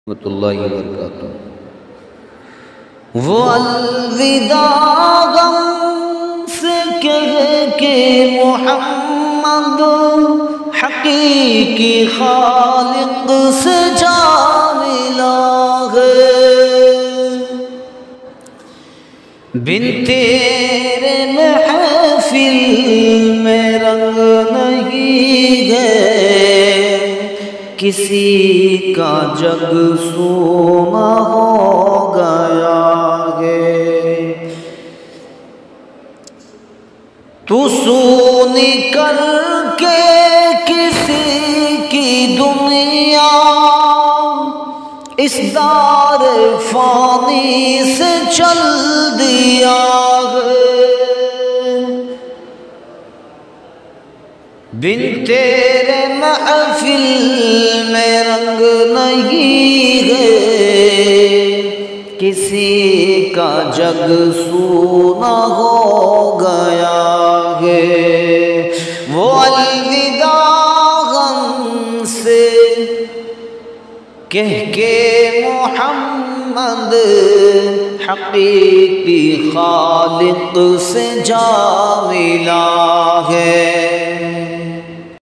رحمۃ اللہ وبرکاتہ۔ وہ الوداع غم سے کہہ کے محمد حقیقی خالق سے جا ملا ہے، بن تیرے محفل میں رنگ نہیں ہے، کسی کا جگ سونا ہو گیا ہے۔ تو سونی کر کے کسی کی دنیا اس دار فانی سے چل دیا ہے، بن تیرے محفل میں رنگ نہیں ہے، کسی کا جگ سونا ہو گیا ہے۔ وہ الوداع غم سے کہہ کے محمد حقیقی خالق سے جا ملا ہے۔